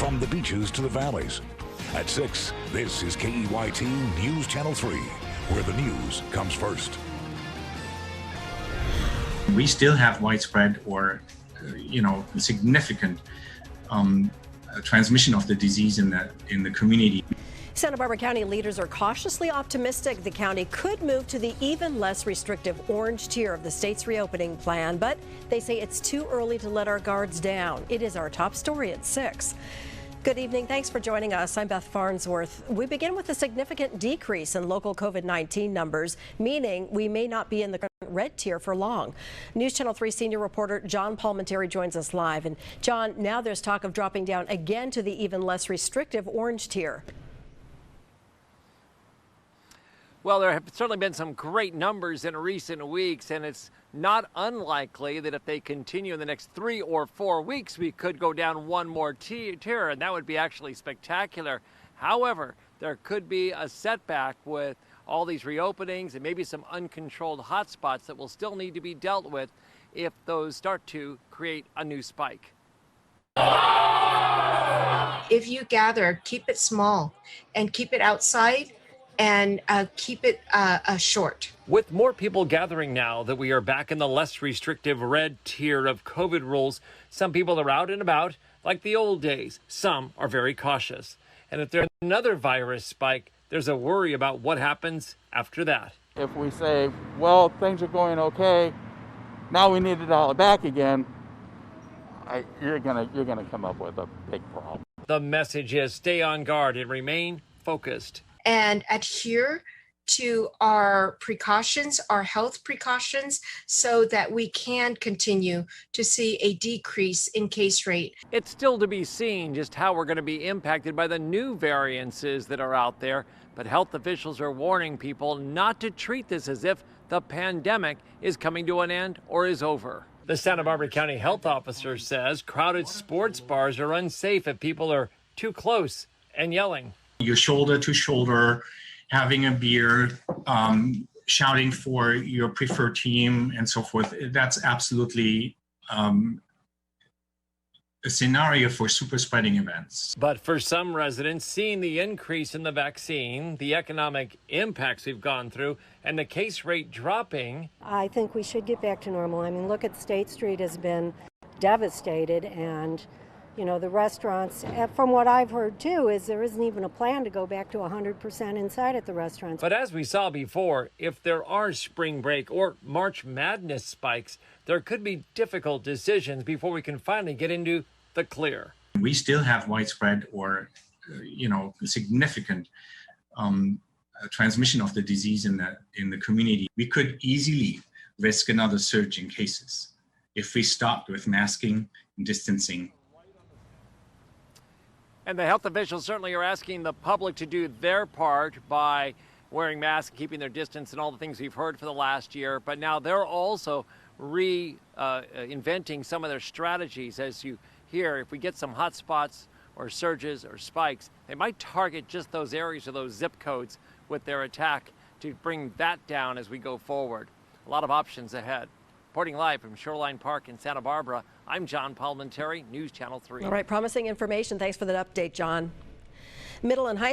from the beaches to the valleys. At 6, this is KEYT News Channel 3, where the news comes first. We still have widespread or, significant transmission of the disease in the community. Santa Barbara County leaders are cautiously optimistic the county could move to the even less restrictive orange tier of the state's reopening plan, but they say it's too early to let our guards down. It is our top story at 6. Good evening. Thanks for joining us. I'm Beth Farnsworth. We begin with a significant decrease in local COVID-19 numbers, meaning we may not be in the red tier for long. News Channel 3 senior reporter John Palmentary joins us live. And John, now there's talk of dropping down again to the even less restrictive orange tier. Well, there have certainly been some great numbers in recent weeks, and it's not unlikely that if they continue in the next 3 or 4 weeks, we could go down one more tier, and that would be actually spectacular. However, there could be a setback with all these reopenings and maybe some uncontrolled hotspots that will still need to be dealt with if those start to create a new spike. If you gather, keep it small and keep it outside and keep it short. With more people gathering now that we are back in the less restrictive red tier of COVID rules, some people are out and about like the old days. Some are very cautious. And if there's another virus spike, there's a worry about what happens after that. If we say, well, things are going okay, now we need it all back again, you're gonna come up with a big problem. The message is stay on guard and remain focused. And adhere to our precautions, our health precautions, so that we can continue to see a decrease in case rate. It's still to be seen just how we're going to be impacted by the new variances that are out there, but health officials are warning people not to treat this as if the pandemic is coming to an end or is over. The Santa Barbara County Health Officer says crowded sports bars are unsafe if people are too close and yelling. You're shoulder to shoulder, having a beer, shouting for your preferred team and so forth. That's absolutely a scenario for super spreading events. But for some residents, seeing the increase in the vaccine, the economic impacts we've gone through, and the case rate dropping, I think we should get back to normal. I mean, look at State Street has been devastated, and the restaurants, from what I've heard too, is there isn't even a plan to go back to 100% inside at the restaurants. But as we saw before, if there are spring break or March Madness spikes, there could be difficult decisions before we can finally get into the clear. We still have widespread or, significant transmission of the disease in the community. We could easily risk another surge in cases if we stopped with masking and distancing. And the health officials certainly are asking the public to do their part by wearing masks, keeping their distance, and all the things we've heard for the last year. But now they're also reinventing some of their strategies. As you hear, if we get some hot spots or surges or spikes, they might target just those areas or those zip codes with their attack to bring that down as we go forward. A lot of options ahead. Reporting live from Shoreline Park in Santa Barbara, I'm John Palmentary, News Channel 3. All right, promising information. Thanks for that update, John. Middle and high school